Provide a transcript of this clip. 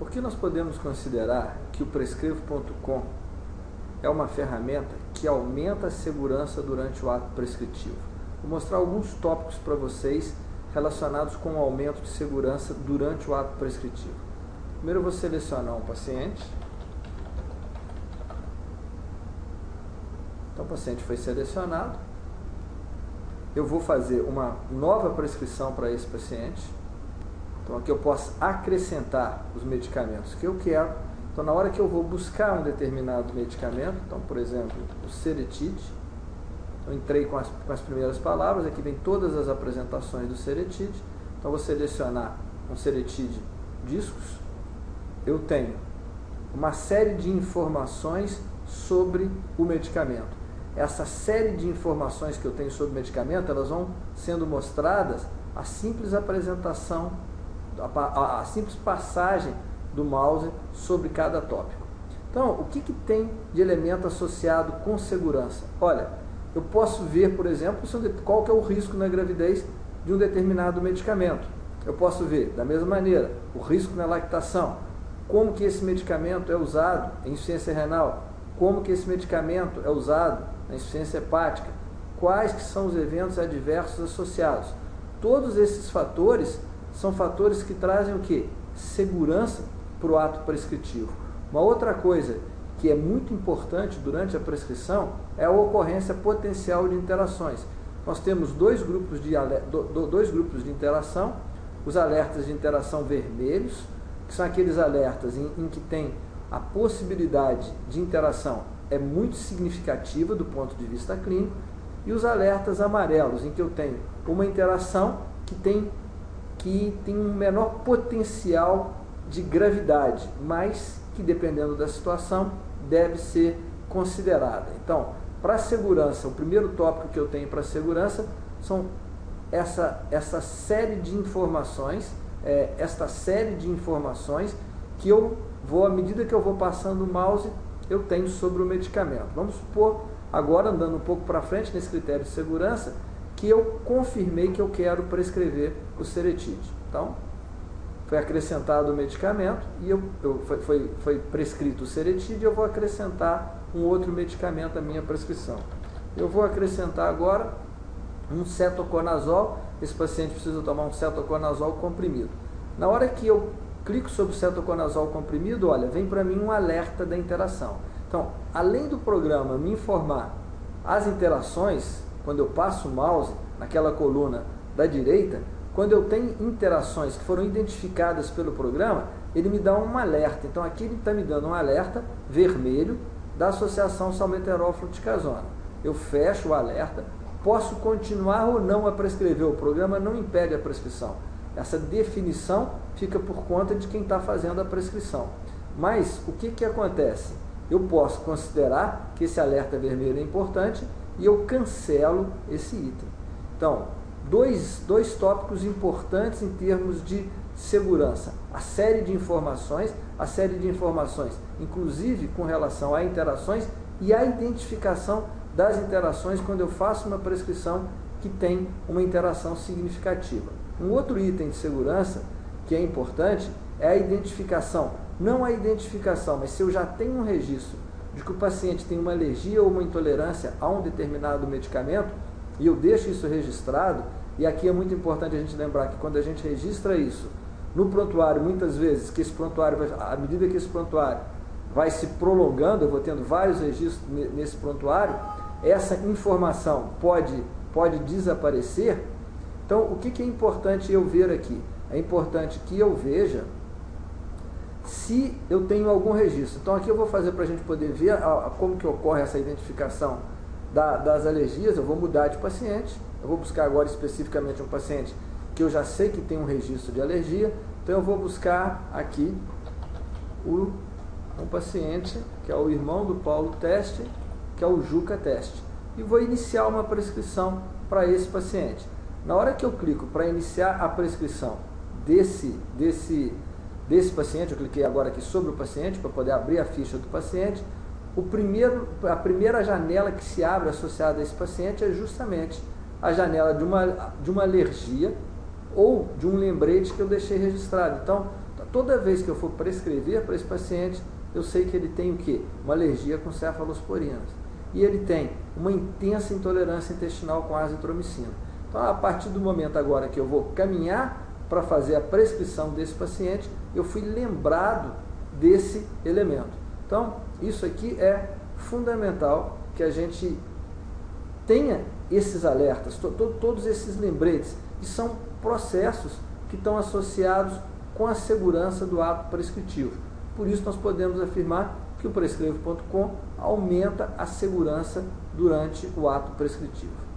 Por que nós podemos considerar que o Prescrevo.com é uma ferramenta que aumenta a segurança durante o ato prescritivo? Vou mostrar alguns tópicos para vocês relacionados com o aumento de segurança durante o ato prescritivo. Primeiro eu vou selecionar um paciente. Então o paciente foi selecionado. Eu vou fazer uma nova prescrição para esse paciente. Então aqui eu posso acrescentar os medicamentos que eu quero. Então na hora que eu vou buscar um determinado medicamento, então por exemplo o Seretide, eu entrei com as primeiras palavras, aqui vem todas as apresentações do Seretide. Então eu vou selecionar um Seretide discos. Eu tenho uma série de informações sobre o medicamento. Essa série de informações que eu tenho sobre o medicamento, elas vão sendo mostradas a simples apresentação, a simples passagem do mouse sobre cada tópico. Então, o que tem de elemento associado com segurança? Olha, eu posso ver, por exemplo, qual que é o risco na gravidez de um determinado medicamento. Eu posso ver, da mesma maneira, o risco na lactação, como que esse medicamento é usado em insuficiência renal, como que esse medicamento é usado na insuficiência hepática, quais que são os eventos adversos associados. Todos esses fatores são fatores que trazem o quê? Segurança para o ato prescritivo. Uma outra coisa que é muito importante durante a prescrição é a ocorrência potencial de interações. Nós temos dois grupos de interação, os alertas de interação vermelhos, que são aqueles alertas em que tem a possibilidade de interação é muito significativa do ponto de vista clínico, e os alertas amarelos, em que eu tenho uma interação que tem um menor potencial de gravidade, mas que, dependendo da situação, deve ser considerada. Então, para a segurança, o primeiro tópico que eu tenho para a segurança são essa série de informações, que eu vou, à medida que eu vou passando o mouse, eu tenho sobre o medicamento. Vamos supor, agora andando um pouco para frente nesse critério de segurança, que eu confirmei que eu quero prescrever o Seretide. Então, foi acrescentado o medicamento e foi prescrito o Seretide, eu vou acrescentar um outro medicamento à minha prescrição. Eu vou acrescentar agora um cetoconazol. Esse paciente precisa tomar um cetoconazol comprimido. Na hora que eu clico sobre o cetoconazol comprimido, olha, vem para mim um alerta da interação. Então, além do programa me informar as interações, quando eu passo o mouse naquela coluna da direita, quando eu tenho interações que foram identificadas pelo programa, ele me dá um alerta. Então aqui ele está me dando um alerta vermelho da associação salmeterol-fluticasona. Eu fecho o alerta, posso continuar ou não a prescrever, o programa não impede a prescrição. Essa definição fica por conta de quem está fazendo a prescrição. Mas o que acontece? Eu posso considerar que esse alerta vermelho é importante e eu cancelo esse item. Então, dois tópicos importantes em termos de segurança. A série de informações, inclusive com relação a interações e a identificação das interações quando eu faço uma prescrição que tem uma interação significativa. Um outro item de segurança que é importante é a identificação. Não a identificação, mas se eu já tenho um registro de que o paciente tem uma alergia ou uma intolerância a um determinado medicamento, e eu deixo isso registrado, e aqui é muito importante a gente lembrar que quando a gente registra isso no prontuário, muitas vezes, que esse prontuário, à medida que esse prontuário vai se prolongando, eu vou tendo vários registros nesse prontuário, essa informação pode desaparecer. Então, o que é importante eu ver aqui? É importante que eu veja se eu tenho algum registro. Então, aqui eu vou fazer para a gente poder ver como que ocorre essa identificação das alergias. Eu vou mudar de paciente, eu vou buscar agora especificamente um paciente que eu já sei que tem um registro de alergia, então eu vou buscar aqui um paciente que é o irmão do Paulo Teste, que é o Juca Teste, e vou iniciar uma prescrição para esse paciente. Na hora que eu clico para iniciar a prescrição desse paciente, eu cliquei agora aqui sobre o paciente para poder abrir a ficha do paciente. A primeira janela que se abre associada a esse paciente é justamente a janela de uma alergia ou de um lembrete que eu deixei registrado. Então, toda vez que eu for prescrever para esse paciente, eu sei que ele tem o quê? Uma alergia com cefalosporinas. E ele tem uma intensa intolerância intestinal com azitromicina. Então, a partir do momento agora que eu vou caminhar para fazer a prescrição desse paciente, eu fui lembrado desse elemento. Então, isso aqui é fundamental que a gente tenha esses alertas, todos esses lembretes, que são processos que estão associados com a segurança do ato prescritivo. Por isso, nós podemos afirmar que o Prescrevo.com aumenta a segurança durante o ato prescritivo.